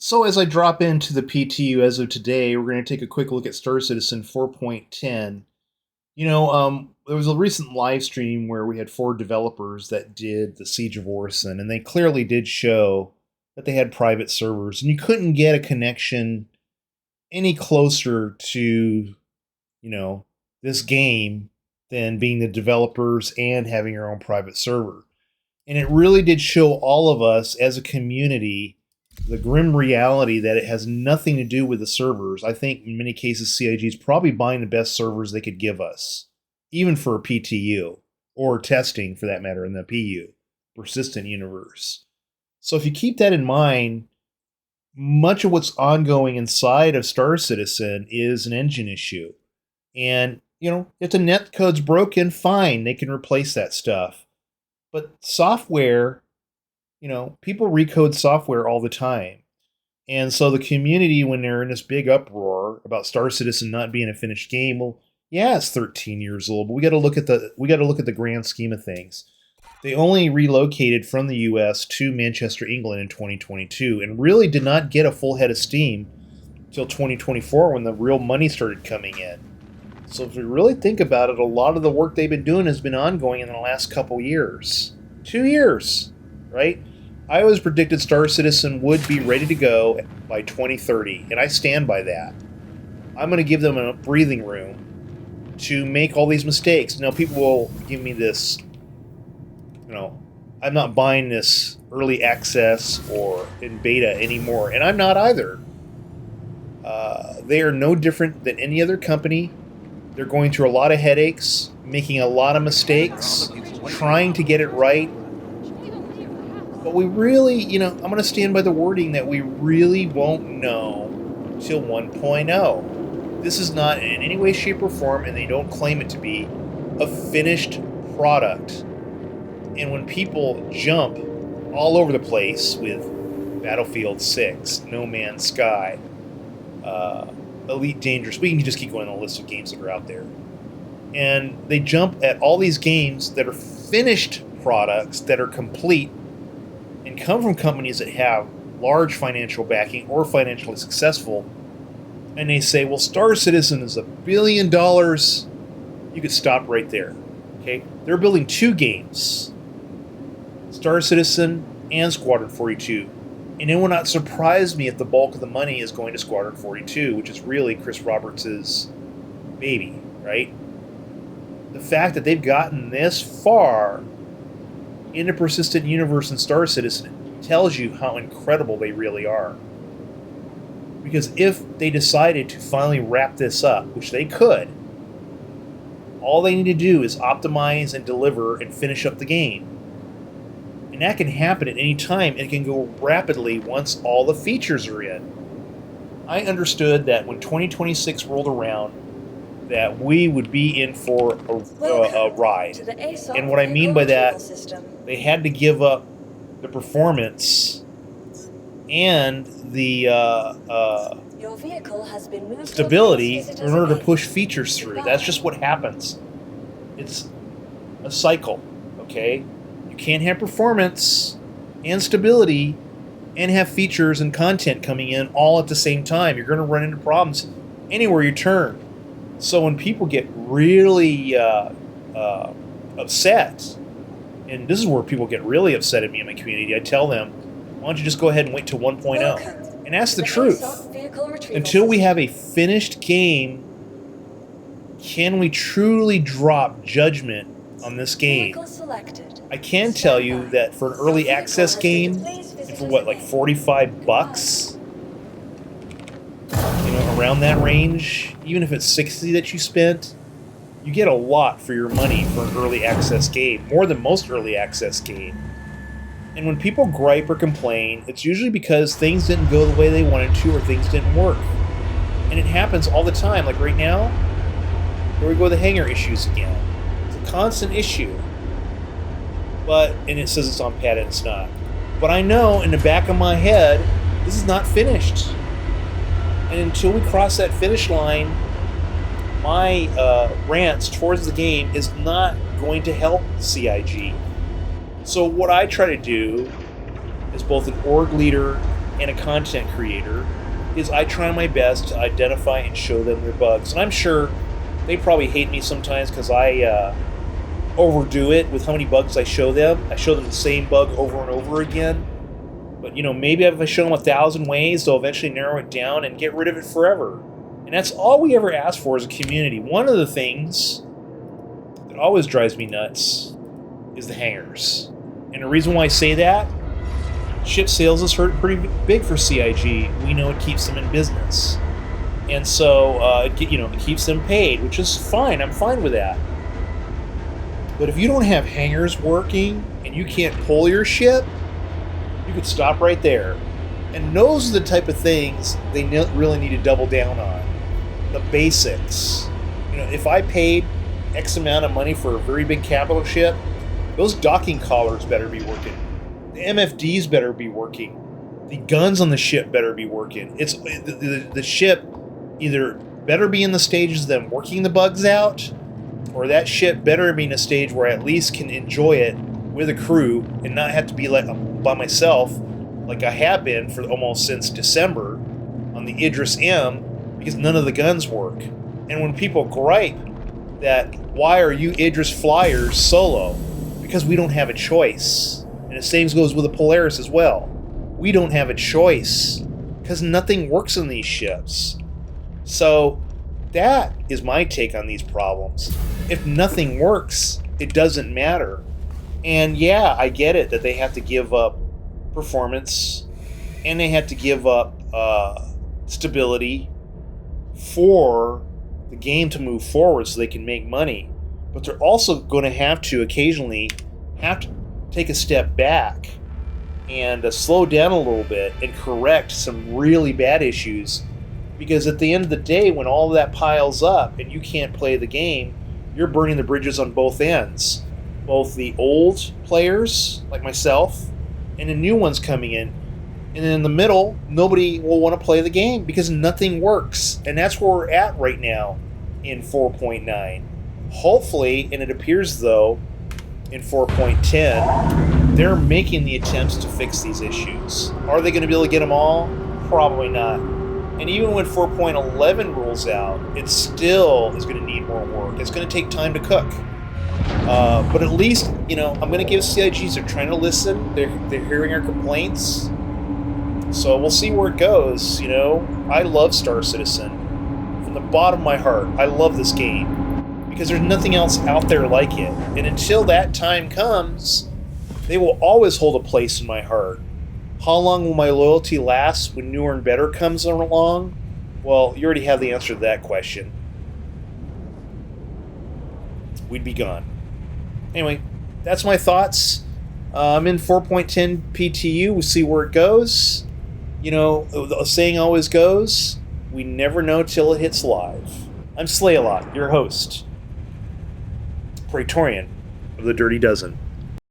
So as I drop into the PTU as of today, we're going to take a quick look at Star Citizen 4.10. There was a recent live stream where we had four developers that did the Siege of Orison, and they clearly did show that they had private servers, and you couldn't get a connection any closer to, this game than being the developers and having your own private server. And it really did show all of us as a community the grim reality that it has nothing to do with the servers. I think in many cases CIG is probably buying the best servers they could give us, even for a PTU or testing for that matter in the PU, persistent universe. So if you keep that in mind, much of what's ongoing inside of Star Citizen is an engine issue. And, if the netcode's broken, fine, they can replace that stuff. But software, people recode software all the time. And so the community, when they're in this big uproar about Star Citizen not being a finished game, well, yeah, it's 13 years old, but we got to look at the grand scheme of things. They only relocated from the U.S. to Manchester, England in 2022, and really did not get a full head of steam until 2024 when the real money started coming in. So if we really think about it, a lot of the work they've been doing has been ongoing in the last couple years. 2 years, right? I always predicted Star Citizen would be ready to go by 2030, and I stand by that. I'm going to give them a breathing room to make all these mistakes. Now, people will give me this, I'm not buying this early access or in beta anymore, and I'm not either. They are no different than any other company. They're going through a lot of headaches, making a lot of mistakes, trying to get it right. But we really, I'm going to stand by the wording that we really won't know till 1.0. This is not in any way, shape, or form, and they don't claim it to be, a finished product. And when people jump all over the place with Battlefield 6, No Man's Sky, Elite Dangerous, we can just keep going on the list of games that are out there. And they jump at all these games that are finished products, that are complete, and come from companies that have large financial backing or financially successful, and they say, well, Star Citizen is $1 billion. You could stop right there. Okay? They're building two games, Star Citizen and Squadron 42. And it will not surprise me if the bulk of the money is going to Squadron 42, which is really Chris Roberts' baby, right? The fact that they've gotten this far in a persistent universe in Star Citizen tells you how incredible they really are. Because if they decided to finally wrap this up, which they could, all they need to do is optimize and deliver and finish up the game. And that can happen at any time, and it can go rapidly once all the features are in. I understood that when 2026 rolled around, that we would be in for a ride. And what I mean by that, they had to give up the performance and the Your vehicle has been moved stability in order to push features through. That's just what happens. It's a cycle, okay? You can't have performance and stability and have features and content coming in all at the same time. You're going to run into problems anywhere you turn. So when people get really upset, and this is where people get really upset at me in my community, I tell them, why don't you just go ahead and wait till 1.0? And that's the truth. Until we have a finished game, can we truly drop judgment on this game? I can tell you that for an early access game, and for what, like $45? Around that range, even if it's $60 that you spent, you get a lot for your money for an early access game, more than most early access games. And when people gripe or complain, it's usually because things didn't go the way they wanted to or things didn't work. And it happens all the time. Like right now, here we go with the hangar issues again. It's a constant issue. And it says it's on pad and it's not. But I know in the back of my head, this is not finished. And until we cross that finish line, my rants towards the game is not going to help CIG. So what I try to do as both an org leader and a content creator is I try my best to identify and show them their bugs. And I'm sure they probably hate me sometimes because I overdo it with how many bugs I show them. I show them the same bug over and over again. But, maybe if I show them 1,000 ways, they'll eventually narrow it down and get rid of it forever. And that's all we ever ask for as a community. One of the things that always drives me nuts is the hangers. And the reason why I say that, ship sales is hurt pretty big for CIG. We know it keeps them in business. And so, it keeps them paid, which is fine. I'm fine with that. But if you don't have hangers working and you can't pull your ship, you could stop right there. And those are the type of things they really need to double down on. The basics. If I paid X amount of money for a very big capital ship, those docking collars better be working. The MFDs better be working. The guns on the ship better be working. It's the ship either better be in the stages of them working the bugs out, or that ship better be in a stage where I at least can enjoy it with a crew and not have to be by myself like I have been for almost since December on the Idris M because none of the guns work. And when people gripe that why are you Idris flyers solo? Because we don't have a choice. And the same goes with the Polaris as well. We don't have a choice because nothing works in these ships. So that is my take on these problems. If nothing works, it doesn't matter. And yeah, I get it that they have to give up performance and they have to give up stability for the game to move forward so they can make money. But they're also going to have to occasionally take a step back and slow down a little bit and correct some really bad issues. Because at the end of the day, when all of that piles up and you can't play the game, you're burning the bridges on both ends. Both the old players, like myself, and the new ones coming in. And in the middle, nobody will want to play the game because nothing works. And that's where we're at right now in 4.9. Hopefully, and it appears though, in 4.10, they're making the attempts to fix these issues. Are they going to be able to get them all? Probably not. And even when 4.11 rolls out, it still is going to need more work. It's going to take time to cook. But at least, I'm going to give CIGs, they're trying to listen. They're hearing our complaints. So we'll see where it goes. I love Star Citizen. From the bottom of my heart, I love this game. Because there's nothing else out there like it. And until that time comes, they will always hold a place in my heart. How long will my loyalty last when newer and better comes along? Well, you already have the answer to that question. We'd be gone. Anyway, that's my thoughts. I'm in 4.10 PTU. We'll see where it goes. The saying always goes, we never know till it hits live. I'm Slayalot, your host. Praetorian of the Dirty Dozen.